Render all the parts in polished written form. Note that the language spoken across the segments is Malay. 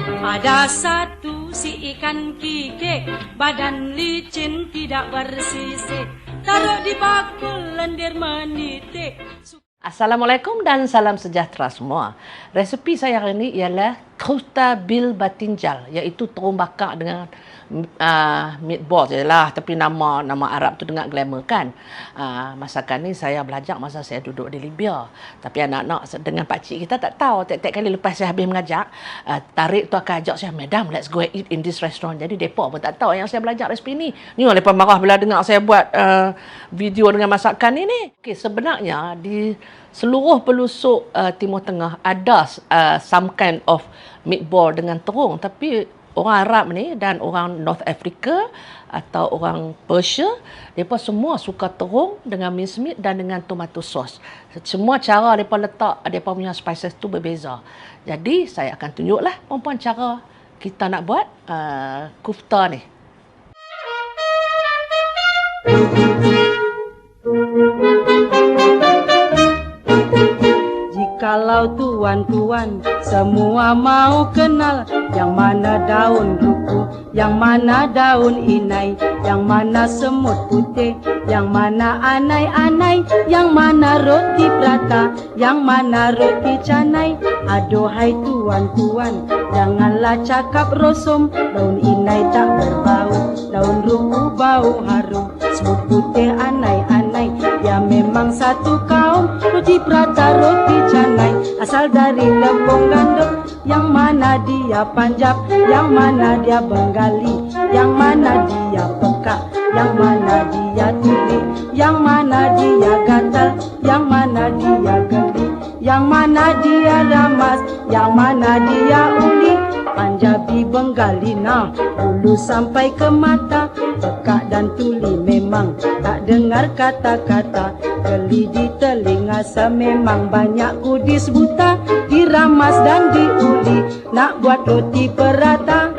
Ada satu si ikan kikik, badan licin tidak bersisik, taruh di bakul lendir menitik. Assalamualaikum dan salam sejahtera semua. Resepi saya hari ini ialah kofta bil batinjal, iaitu terung bakar dengan meatball je lah, tapi nama Arab tu dengar glamour kan. Masakan ni saya belajar masa saya duduk di Libya. Tapi anak-anak dengan pakcik kita tak tahu. Tiap-tiap kali lepas saya habis mengajar, Tarik tu akan ajak saya, "Madam, let's go and eat in this restaurant." Jadi mereka pun tak tahu yang saya belajar resipi ni. Ni mereka marah bila dengar saya buat video dengan masakan ni. Okay, sebenarnya di seluruh pelosok Timur Tengah ada some kind of meatball dengan terung, tapi orang Arab ni dan orang North Africa atau orang Persia, mereka semua suka terung dengan mincemeat dan dengan tomato sauce. Semua cara mereka letak mereka punya spices tu berbeza. Jadi saya akan tunjuklah perempuan cara kita nak buat kofta ni. Jikalau tuan-tuan semua mau kenal, yang mana daun duku, yang mana daun inai, yang mana semut putih, yang mana anai-anai, yang mana roti prata, yang mana roti canai. Aduhai tuan-tuan, janganlah cakap rosum, daun inai tak berbau, daun ruku bau harum, semut putih anai-anai, ya memang satu kaum. Roti prata, roti canai, asal dari tepung gandum. Yang mana dia Panjab, yang mana dia Bengali, yang mana dia pekak, yang mana dia tuli, yang mana dia gatal, yang mana dia geli, yang mana dia ramas, yang mana dia uli. Panjabi Bengali nah, hulu sampai ke mata, pekak dan tuli memang tak dengar kata-kata, geli di telinga sememang banyak kudis buta, diramas dan diuli, nak buat roti perata.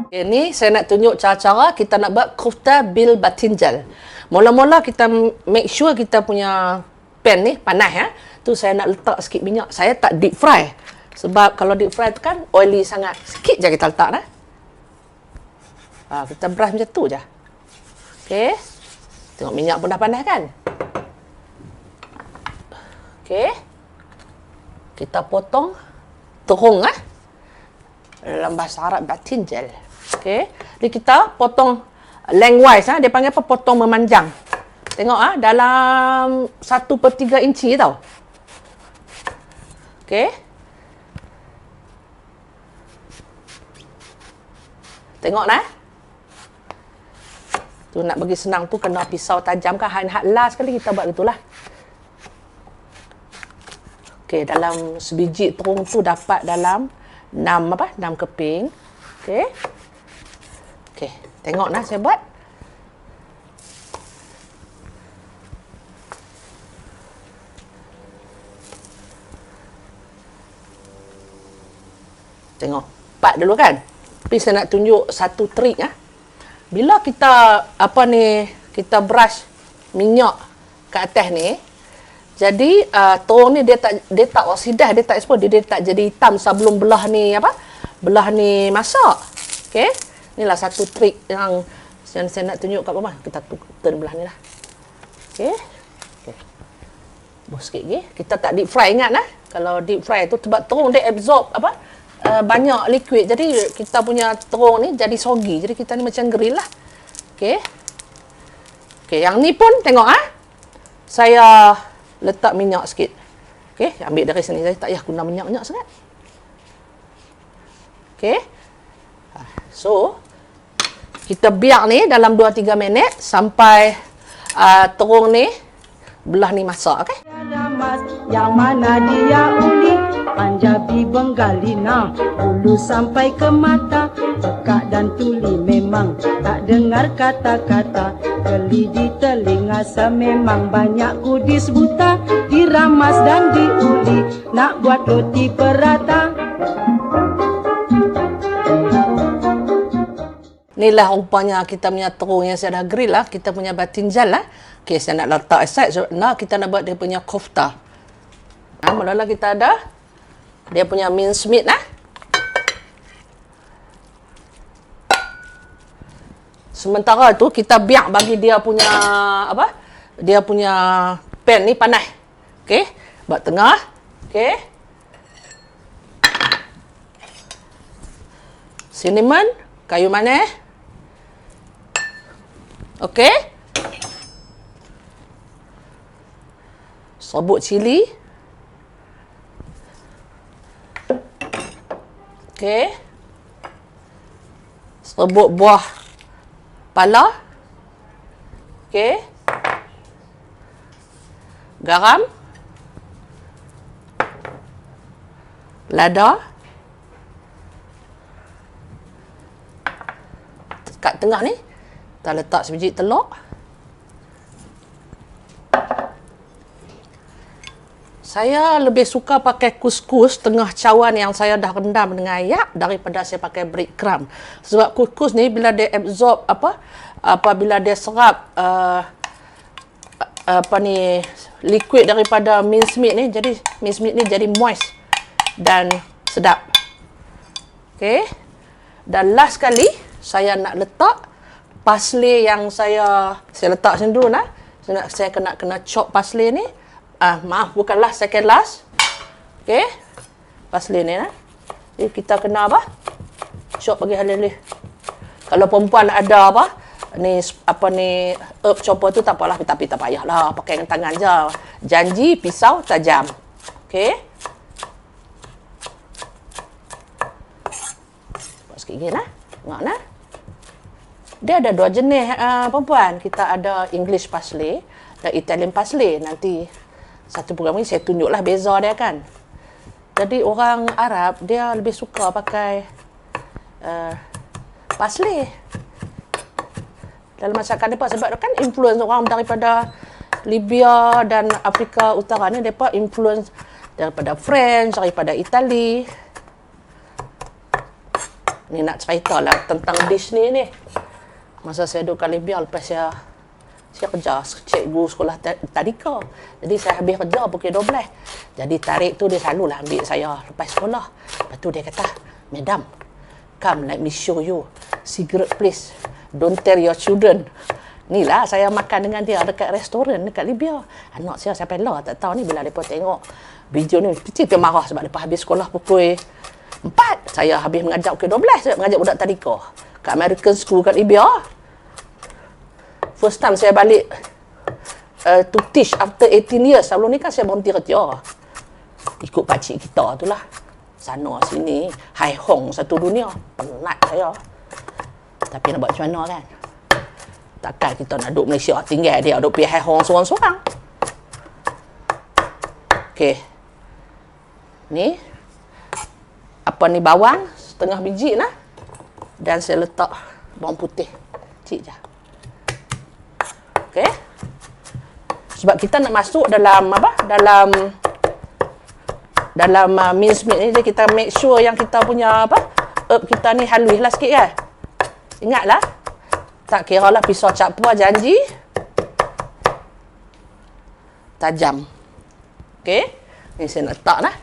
Ini saya nak tunjuk cara-cara kita nak buat kofta bil batinjal. Mula-mula kita make sure kita punya pan ni panas ya. Tu saya nak letak sikit minyak. Saya tak deep fry. Sebab kalau deep fry tu kan oily sangat. Sikit je kita letak dah. Kita brush macam tu je. Okey. Tengok minyak pun dah panas kan? Okey. Kita potong terung dalam bahasa Arab batinjal. Okey. Jadi kita potong lengthwise dia panggil apa? Potong memanjang. Tengok dalam 1/3 inci tau. Okey. Tengok tu nak bagi senang tu kena pisau tajam kan, hak last sekali kita buat gitulah. Okey, dalam sebiji terung tu dapat dalam 6 keping. Okey. Okey, tengok saya buat. Tengok, 4 dulu kan? Tapi saya nak tunjuk satu trik Bila kita kita brush minyak ke atas ni, jadi terung ni dia tak oksidah, dia tak expose, dia tak jadi hitam sebelum belah ni masak. Okey. Inilah satu trik yang saya nak tunjuk kat Mama. Kita turn belah ni lah. Okey. Okey. Bos sikit lagi. Kita tak deep fry, ingat Kalau deep fry tu sebab terung dia absorb banyak liquid. Jadi kita punya terung ni jadi soggy. Jadi kita ni macam grill lah. Okey. Okey, yang ni pun tengok saya letak minyak sikit. Okey, ambil dari sini. Saya tak payah guna minyak-minyak sangat. Okey. So, kita biar ni dalam 2-3 minit sampai terung ni belah ni masak, okey? Yang mana dia uli, Panjabi Bengali nah, hulu sampai ke mata, pekak dan tuli memang tak dengar kata-kata, geli di telinga sememang banyak kudis buta, diramas dan diuli, nak buat roti perata. Inilah rupanya kita punya terung yang saya dah grill kita punya batinjal Okey, saya nak letak aside. So, kita nak buat dia punya kofta. Mula-mula kita ada dia punya mincemeat Sementara tu kita biar bagi dia punya apa? Dia punya pan ni panas. Okey, buat tengah. Okey. Cinnamon, kayu manis. Okey. Serbuk cili. Okey. Serbuk buah pala. Okey. Garam. Lada. Kat tengah ni, kita letak sebiji telur. Saya lebih suka pakai kuskus tengah cawan yang saya dah rendam dengan air daripada saya pakai breadcrumb. Sebab kuskus ni bila dia absorb apabila dia serap liquid daripada mincemeat ni, jadi mincemeat ni jadi moist dan sedap. Okey. Dan last sekali saya nak letak parsley yang saya letak sini dulu nah. Saya kena chop parsley ni. Maaf, bukan last, second last. Okey. Parsley ni nah. Jadi kita kena apa? Chop bagi halus-halus. Kalau perempuan ada herb chopper tu tak apalah, tapi tak payahlah pakai dengan tangan je. Janji pisau tajam. Okey. Buat sikit lagi nah. Tengok nah. Dia ada dua jenis perempuan. Kita ada English parsley dan Italian parsley. Nanti satu program ni saya tunjuklah beza dia kan. Jadi orang Arab dia lebih suka pakai parsley dalam masakan mereka, sebab kan influence orang daripada Libya dan Afrika Utara ni, mereka influence daripada French, daripada Itali. Ni nak ceritalah tentang dish ni. Masa saya duduk kat Libya, lepas saya kerja cikgu sekolah tadika. Jadi saya habis kerja pukul 12. Jadi tarik tu dia selalulah ambil saya lepas sekolah. Lepas tu dia kata, "Madam, come let me show you secret place. Don't tell your children." Ni lah saya makan dengan dia dekat restoran dekat Libya. Anak saya sampai lah tak tahu ni, bila mereka tengok video ni mesti dia marah sebab mereka habis sekolah pukul 4. Saya habis mengajar pukul 12. Saya mengajar budak tadika kat American School kat Libya. First time saya balik to teach after 18 years. Sebelum ni kan saya berhenti kerja. Ikut pakcik kita tu lah. Sana sini, hai hong satu dunia. Penat saya. Tapi nak buat macam mana kan? Takkan kita nak duduk Malaysia tinggal dia duduk pergi hai hong seorang-seorang. Okey. Ni. Apa ni, bawang setengah biji lah. Dan saya letak bawang putih. Cik je. Okey. Sebab kita nak masuk dalam mincemeat ni, kita make sure yang kita punya herb kita ni halus lah sikit kan. Ingatlah. Tak kira lah pisau capua, janji tajam. Okey. Ni saya nak letak lah.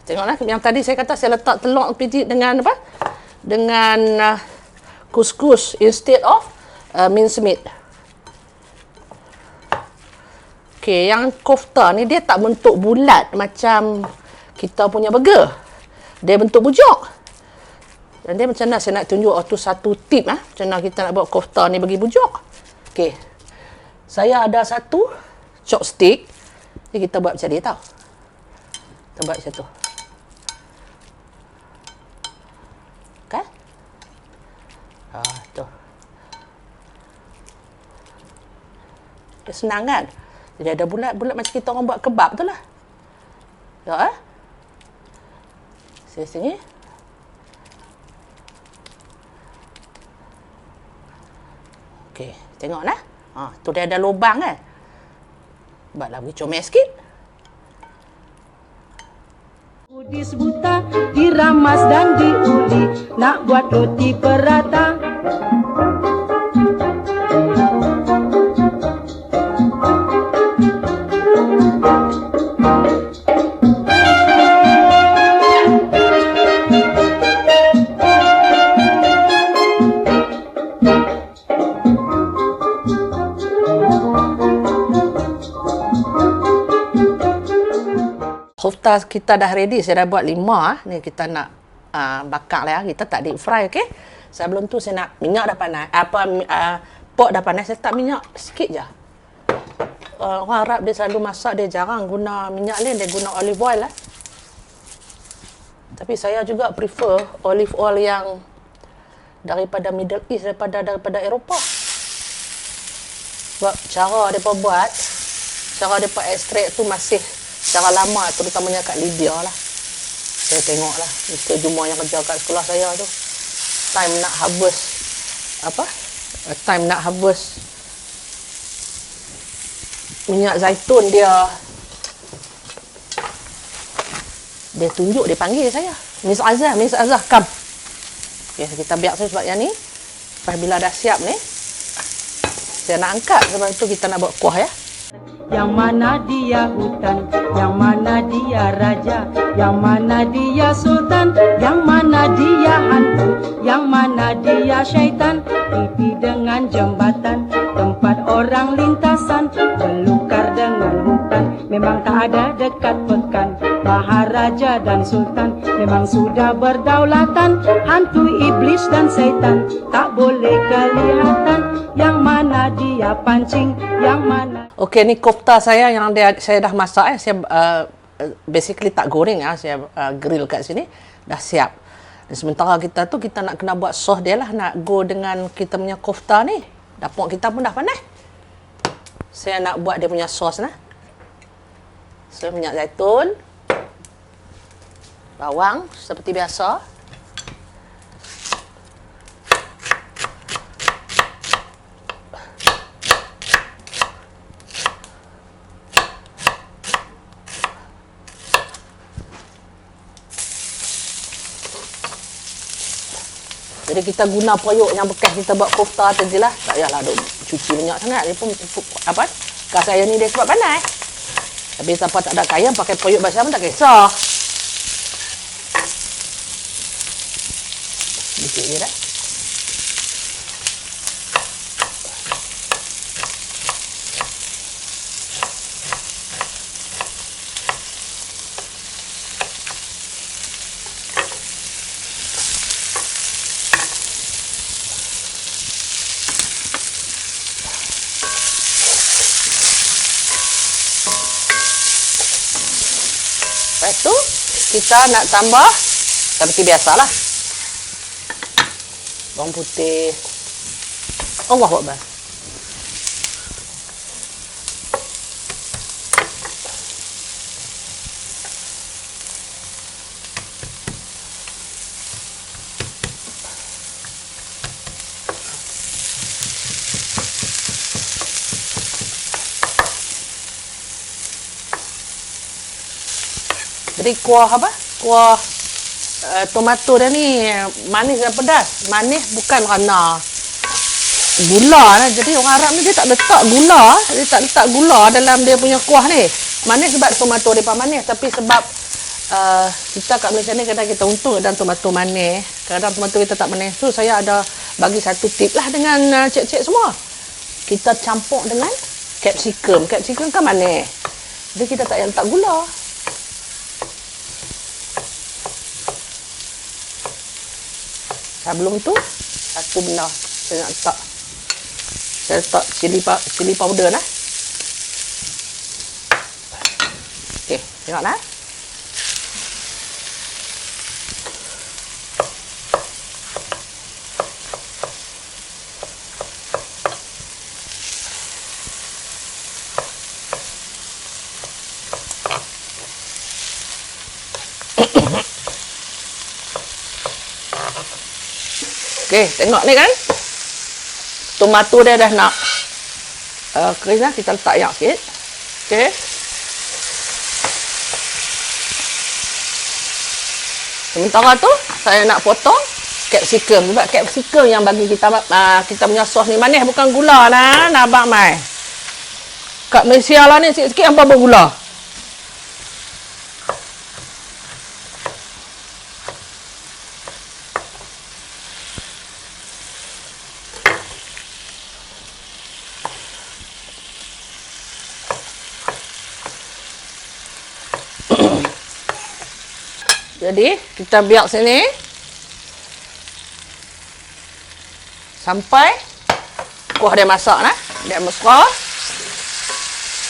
Tengoklah yang tadi saya kata saya letak telur pijit dengan apa? Dengan kuskus instead of mincemeat. Okey, yang kofta ni dia tak bentuk bulat macam kita punya burger. Dia bentuk bujuk. Dan dia macam mana saya nak tunjuk tu satu tip macam mana kita nak buat kofta ni bagi bujuk. Okey. Saya ada satu chopstick. Jadi kita buat macam ni tau. Kita buat macam tu. Kan? Tu. Dia senang kan? Jadi ada bulat-bulat macam kita orang buat kebab tu lah. Ya, sini. Okey, tengoklah. Tu dia ada lubang kan? Buatlah bagi comel sikit. Udis buta, diramas dan diuli, nak buat roti perata. Kofta kita dah ready. Saya dah buat 5. Ni kita nak bakar lah. Kita tak deep fry, okey? Sebelum tu saya nak minyak dah panas. Pot dah panas. Saya tak minyak sikit je. Orang Arab dia selalu masak, dia jarang guna minyak lain. Dia guna olive oil lah. Tapi saya juga prefer olive oil yang daripada Middle East, daripada Eropah. Sebab cara mereka buat, cara mereka ekstrak tu masih cara lama, terutamanya kat Libya lah. Saya tengok lah, Mr. Juma yang kerja kat sekolah saya tu, time nak harvest minyak zaitun dia tunjuk, dia panggil saya, Miss Azhar, come. Okay, kita biar saya sebab yang ni. Lepas bila dah siap ni, saya nak angkat, sebab tu kita nak buat kuah ya. Yang mana dia hutan, yang mana dia raja, yang mana dia sultan, yang mana dia hantu, yang mana dia syaitan. Pipi dengan jembatan, tempat orang lintasan, belukar dengan hutan, memang tak ada dekat pekan. Maharaja dan sultan memang sudah berdaulatan, hantu iblis dan setan tak boleh kelihatan. Yang mana dia pancing, yang mana. Okey, ni kofta saya yang saya dah masak. Saya basically tak goreng ya. Saya grill kat sini. Dah siap. Dan sementara kita nak kena buat sos dia lah. Nak go dengan kita punya kofta ni. Dapur kita pun dah panas. Saya nak buat dia punya sos lah. So, minyak zaitun. Bawang seperti biasa. Jadi kita guna periuk yang bekas kita buat kofta tadi lah. Tak payahlah duk cuci minyak sangat. Dia pun apa? Kat saya ni dia sebab panas. Tapi siapa tak ada kaya pakai periuk basah pun tak kisah. Sikit je dah. Lepas tu, kita nak tambah seperti biasalah. Bawang putih. Allahu Akbar. Jadi kuah apa? Kuah tomato dia ni manis dan pedas. Manis bukan kerana gula lah. Jadi orang Arab ni dia tak letak gula. Dia tak letak gula dalam dia punya kuah ni. Manis sebab tomato dia manis. Tapi sebab kita kat Malaysia ni kadang kita untung dan tomato manis. Kadang tomato kita tak manis. So saya ada bagi satu tip lah dengan cik-cik semua. Kita campur dengan capsicum. Capsicum kan manis. Jadi kita tak payah letak gula. Sebelum tu, satu benda saya nak letak. Saya letak cili powder lah. Okey, tengoklah. Okey, tengok ni kan. Tomato dia dah nak kering dah. Kita letak air sikit. Okey. Sementara tu, saya nak potong capsicum. Sebab capsicum yang bagi kita punya sos ni manis. Bukan gula lah. Nampak mai. Kat Malaysia lah ni sikit-sikit hampa bergula. Jadi, kita biar sini sampai kuah dia masak nah. Dia mesra.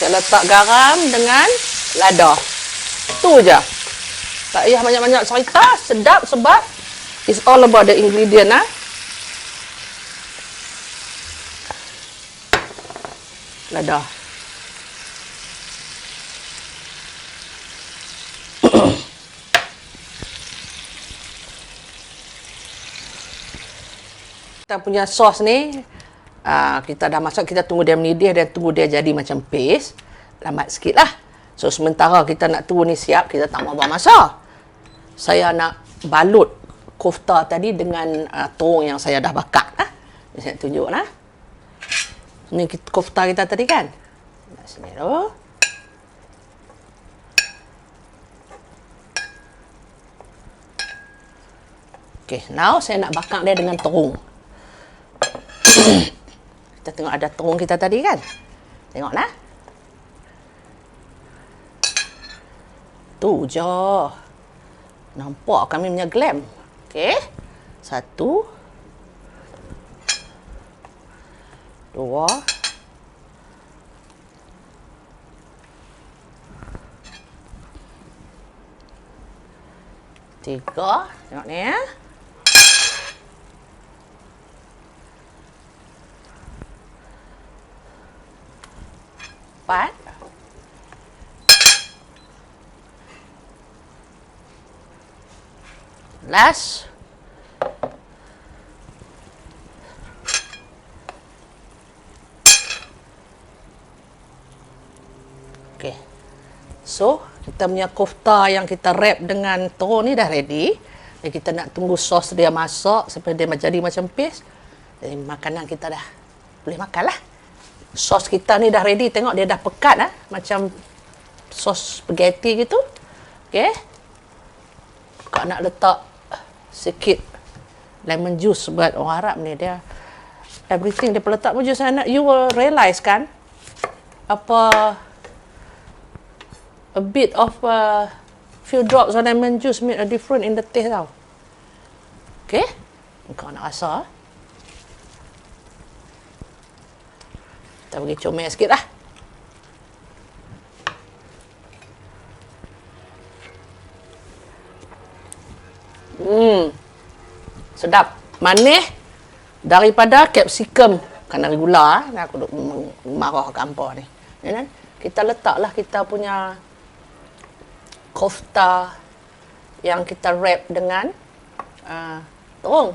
Saya letak garam dengan lada. Tu je. Tak payah banyak-banyak cerita, sedap sebab it's all about the ingredient nah. Lada. Kita punya sos ni, kita dah masak, kita tunggu dia mendidih dan tunggu dia jadi macam paste. Lambat sikit lah. So, sementara kita nak tunggu ni siap, kita tak mau buang masa. Saya nak balut kofta tadi dengan terung yang saya dah bakar. Saya tunjuk lah. Ni kofta kita tadi kan. Sini tu. Okay, now saya nak bakar dia dengan terung. Kita tengok ada terung kita tadi kan. Tengoklah. Tu je. Nampak kami punya glam. Okey. 1 2 3. Tengok ni ya. 4. Last. Okay. So, kita punya kofta yang kita wrap dengan terung ni dah ready. Dan kita nak tunggu sos dia masak sampai dia jadi macam paste. Jadi makanan kita dah boleh makan lah. Sos kita ni dah ready. Tengok dia dah pekat lah. Macam sos spaghetti gitu. Okay. Kak nak letak sikit lemon juice sebab orang Arab ni dia everything dia letak pun juice. You will realise kan apa a bit of few drops of lemon juice make a difference in the taste tau. Okay. Kau nak rasa. Kita bagi comel sikit lah. Sedap. Manis daripada capsicum. Kan dari gula. Aku duk marah kampung ni. Kita letaklah kita punya kofta yang kita wrap dengan terung.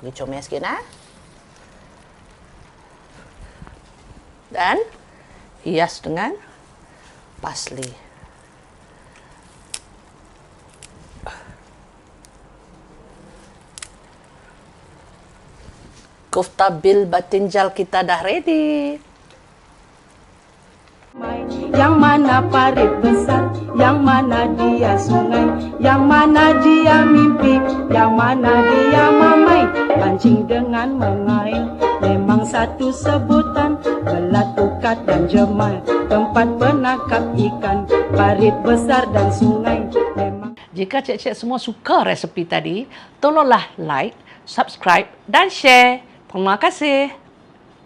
Bagi comel sikit lah. Dan hias dengan parsley. Kofta bil batinjal kita dah ready. Yang mana parit besar, yang mana dia sungai, yang mana dia mimpi, yang mana dia mamai. Pancing dengan mengail, memang satu sebutan. Belat, ukat dan jemal, tempat penangkap ikan. Parit besar dan sungai, memang. Jika cik-cik semua suka resepi tadi, tolonglah like, subscribe dan share. Terima kasih.